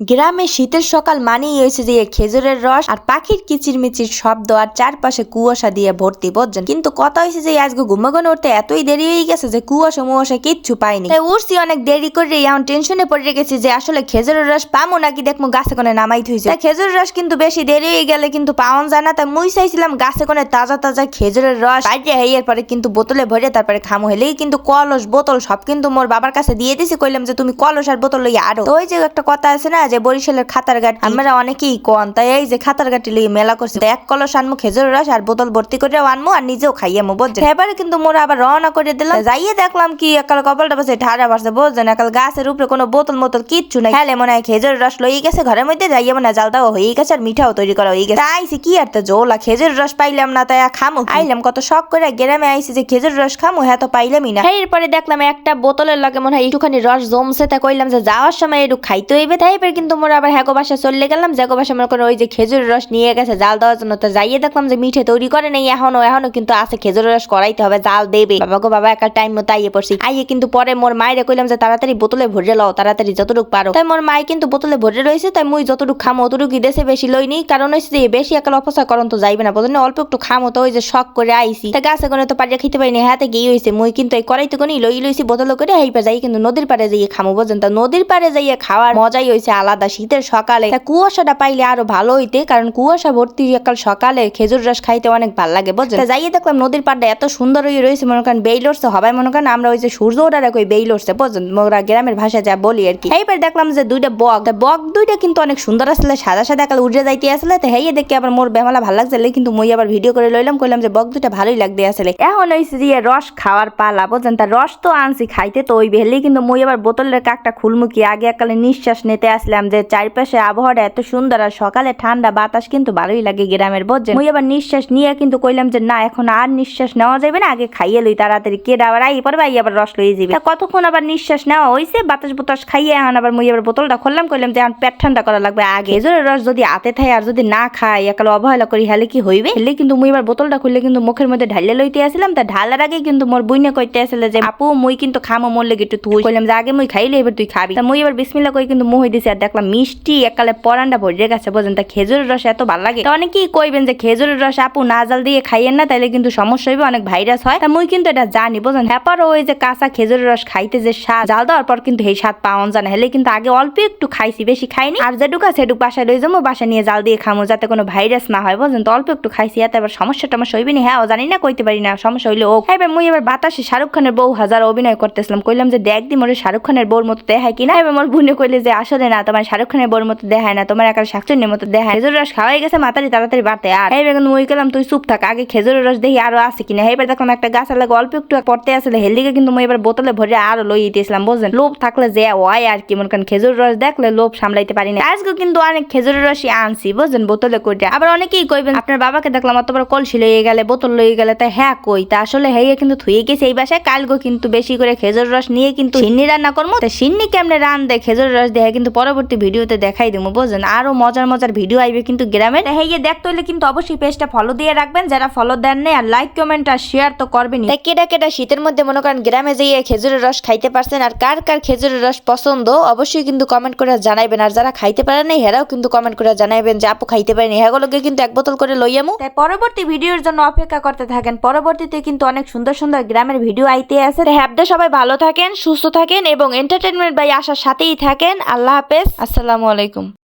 গ্রামে শীতের সকাল মানেই হয়েছে যে খেজুরের রস আর পাখির কিচিরমিচির শব্দ আর চারপাশে কুয়াশা দিয়ে ভর্তি বুঝছেন। কিন্তু কথা হয়েছে যে আজকে ঘুমাগন উঠতে এতই দেরি হয়ে গেছে যে কুয়াশা মুয়াশা কিচ্ছু পাইনি, তাই উঠছি অনেক দেরি করে এমন টেনশনে পড়ে রেখেছি যে আসলে খেজুরের রস পামো নাকি দেখবো গাছে কোনে নামাই থইছে। খেজুরের রস কিন্তু বেশি দেরি হয়ে গেলে কিন্তু পাওয়া যায় না, তাই মুই চাইছিলাম গাছে কোনে তাজা তাজা খেজুরের রস বাইরে হইয়ার পরে কিন্তু বোতলে ভরে তারপরে খামো। হলেই কিন্তু কলস বোতল সব কিন্তু মোর বাবার কাছে দিয়ে দিছি, কইলাম যে তুমি কলস আর বোতল লইয়া আরো। তো ওই যে একটা কথা আছে না যে বরিশালের খাতারঘাট, আমরা অনেকেই কোন, তাই এই যে খাতারঘাটি লিয়ে মেলা করছে, এক কলস আনমু খেজুরের রস আর বোতল ভর্তি করে আনমু আর নিজেও খাইয়ামু বুঝছেন। এবারে কিন্তু মোরা আবার রওনা করে দিলাম, যাইয়ে দেখলাম কি একাল কপালটা পাশে ঠাড়া পারছে বুঝছেন। একাল গাছের উপরে কোনো বোতল মোতল কিচ্ছু নাই, খেলে মনে হয় খেজুরের রস লইয়ে গেছে ঘরের মধ্যে, যাইয়ে মনে জাল দেওয়া হয়ে গেছে আর মিঠাও তৈরি করা হয়ে গেছে। আইসি কি আর তো জোলা খেজুরের রস পাইলাম না, তাই খামু আইলাম কত শখ করে গ্রামে আইসি যে খেজুর রস খামু, হ্যাঁ তো পাইলামই না। এরপরে দেখলাম একটা বোতলের লাগে মনে হয় একটুখানি রস জমছে, তা কইলাম যে যাওয়ার সময় একটু খাইতে হইবে। তাই এবার কিন্তু মোরা আবার হ্যাগো বাসা চলে গেলাম, জাগো বাসা মনে করেন ওই যে খেজুরের রস নিয়ে গেছে জাল দেওয়ার জন্য। তো যাইয়ে দেখলাম যে মিঠে তৈরি করে নেই, এখনো কিন্তু আছে খেজুরের রস করাইতে হবে, জাল দেবে। বাবা গো বাবা একটা টাইম মতো আইয়ে পড়ছি। আইয়ে কিন্তু পরে মোর মায়েরে কইলাম যে তাড়াতাড়ি বোতলে ভরে লও, তাড়াতাড়ি যতটুকু পারো। তাই মোর মাই কিন্তু বোতলে ভরে রয়েছে, তাই মুই যতটুকু খামো অতটুকু দেশে বেশি লইনি, কারণ হচ্ছে যে বেশি একাল অপচয় করন তো যাইবে না বুঝলেন, অল্প একটু খামো। তো ওই যে শখ করে আইসি, তা গাছে কোনে তো পারিয়া খেতে পারিনি, হাতে গিয়ে হয়েছে মুই কিন্তু এই করাইতে কোনি লইছি বোতলে করে হাইপা যাই কিন্তু নদীর পাড়ে যাইয়ে খামো বুঝলেন। তা নদীর পাড়ে যাইয়ে খাওয়ার মজাই হয়েছে আলাদা শীতের সকালে। কুয়াশাটা পাইলে আরো ভালো হইতে, কারণ কুয়াশা ভর্তি একাল সকালে খেজুর রস খাইতে অনেক ভালো লাগে বুঝলেন। যাইয়ে দেখলাম নদীর পাড়টা এত সুন্দর হয়ে রয়েছে, মনে করেন বেইল উঠছে হবাই, মনে করেন আমরা ওই যে সূর্য ওঠার কই বেইল উঠছে বুঝলেন, মোরা গ্রামের ভাষা যা বলি আর কি। এইবার দেখলাম যে দুইটা বক দুইটা কিন্তু অনেক সুন্দর আসলে, সাদা সাদা কাল উড়ে যাইতে আসলে। তো হেয়ে দেখে আবার মোর বেমালা ভালো লাগছে, কিন্তু মই আবার ভিডিও করে লইলাম, কইলাম যে বক দুইটা ভালোই লাগতে আসলে। এখন হইছে যে রস খাওয়ার পালা বুঝলেন। তা রস তো আনছি খাইতে তো ওই বেহলে, কিন্তু মই আবার বোতলের কাকটা খুলমুখি আগে একালে নিঃশ্বাস নিতে আসলাম যে চারপাশে আবহাওয়াটা এত সুন্দর আর সকালে ঠান্ডা বাতাস কিন্তু ভালোই লাগে গ্রামের বুঝছেন। মই আবার নিঃশ্বাস নিয়ে কিন্তু কইলাম যে না এখন আর নিঃশ্বাস নেওয়া যাবে না, আগে খাইয়ে লই তাড়াতাড়ি, কে আবার আই পরে ভাই আবার রস লইয়ে যাবে। কতক্ষণ আবার নিঃশ্বাস নেওয়া হয়েছে, বাতাস বুতাস খাইয়ে এখন আবার মই আবার বোতলটা খুললাম, কইলাম যে এখন পেট ঠান্ডা করা লাগবে আগে। খেজুরের রস যদি আতে থাকে আর যদি না খাই একালে অবহেলা করি হলে কি হইবে। হেলে কিন্তু মই এবার বোতলটা খুললে কিন্তু মুখের মধ্যে ঢালে লইতে আসলাম। তা ঢালার আগে কিন্তু মোর বইনে কইতে আসলে যে আপু মই কিন্তু খামো মোর লেগে একটু তুই, কইলাম যে আগে মই খাইলে এবার তুই খাবি। তা মই এবার বিসমিল্লাহ কই কিন্তু মুহ দিছি, আর দেখলাম মিষ্টি একালে পরান্ডা ভরে গেছে বুঝেন। তা খেজুরের রস এত ভালো লাগে, তা অনেকেই কইবেন যে খেজুরের রস আপু না জাল দিয়ে খাইয়েন না, তাইলে কিন্তু সমস্যা হইবে, অনেক ভাইরাস হয়। তা মুই কিন্তু এটা জানি বুঝেন। হ্যাপার ওই যে কাঁচা খেজুরের রস খাইতে যে স্বাদ, জাল দেওয়ার পর কিন্তু এই স্বাদ পাওয়া যায় না। হেলে কিন্তু আগে অল্প একটু খাইছি, বেশি খাইনি। আর যেটুকু সেটুকু বাসায় লই যাবো, বাসা নিয়ে জাল দিয়ে খামো যাতে কোনো ভাইরাস না হয় বুঝেন। তো অল্প একটু খাইছি, এত এবার সমস্যা টমস্যা হইবে না। হ্যাঁ জানি না কইতে পারি না, সমস্যা হইলে ও। এবার মুই এবার বাতাসে শাহরুখ খানের বউ হাজার অভিনয় করতেছিলাম, কইলাম যে দেখ দি মোরে শাহরুখ খানের বউর মতো দেখায় কিনা। এবার মোর বোনে কইলে যে আসলে না তোমার শাহরুখ খানের বউর মতো দেখায় না, তোমার একাল শাকচুন্নির মতো দেখায়। খেজুর রস খাওয়াই গেছে মাতারি তাড়াতাড়ি বাড়তে। আর এইবার কিন্তু মুই গেলাম তুই চুপ থাক, আগে খেজুরের রস দেখি আরো আছে কিনা। এইবার দেখলাম একটা গাছ লাগে অল্প একটু পড়তে আসলে, হেলদিকে কিন্তু মুই এবার বোতলে ভরে আরো লই দিয়েছিলাম বুঝলেন। লোভ থাকলে যে হয় আর কি, মনে করেন খেজুর রস দেখলে লোভ সামলাইতে পারি না। আজকে কিন্তু অনেক খেজুরের রসই আনছি বুঝলেন বোতলে করে। আবার অনেকেই কইবেন আপনার বাবাকে দেখলাম অত বড় কলসি লইয়ে গেলে বোতল লইয়ে গেলে, তাই হ্যাঁ কই তা আসলে হেয়ে কিন্তু থুয়ে গেছে এই বাসায়। কালগো কিন্তু বেশি করে খেজুর রস নিয়ে কিন্তু সিন্নি রান্না করবো। তা সিন্নি কেমনে রান দেয় খেজুর রস দেয় কিন্তু পরবর্তী ভিডিওতে দেখাই দেবো বুঝলেন। আরো মজার ভিডিও আইবে কিন্তু গ্রামের। হেয়ে দেখতে হলে কিন্তু অবশ্যই পেজটা ফলো দিয়ে রাখবেন, যারা ফলো দেন নাই, আর লাইক কমেন্ট আর শেয়ার তো করবেনই। কেডা কেডা শীতের মধ্যে মনে করেন গ্রামে যেয়ে খেজুরের রস খাইতে পারছেন, আর কার কার খেজুরের রস পছন্দ অবশ্যই কিন্তু কমেন্ট করে জানাইবেন। আর যারা খাইতে পারেন নাই হেরাও কিন্তু কমেন্ট করে জানাইবেন যে আপু খাইতে পারেনি, হেগুলোকে কিন্তু এক বোতল করে লইয়ামু। তাই পরবর্তী ভিডিওর জন্য অপেক্ষা করতে থাকেন, পরবর্তীতে কিন্তু অনেক সুন্দর সুন্দর গ্রামের ভিডিও আইতে আছে। হ্যাপদা সবাই ভালো থাকেন, সুস্থ থাকেন এবং এন্টারটেনমেন্ট বাই আসার সাথেই থাকেন। আল্লাহ হাফেজ, আসসালামু আলাইকুম।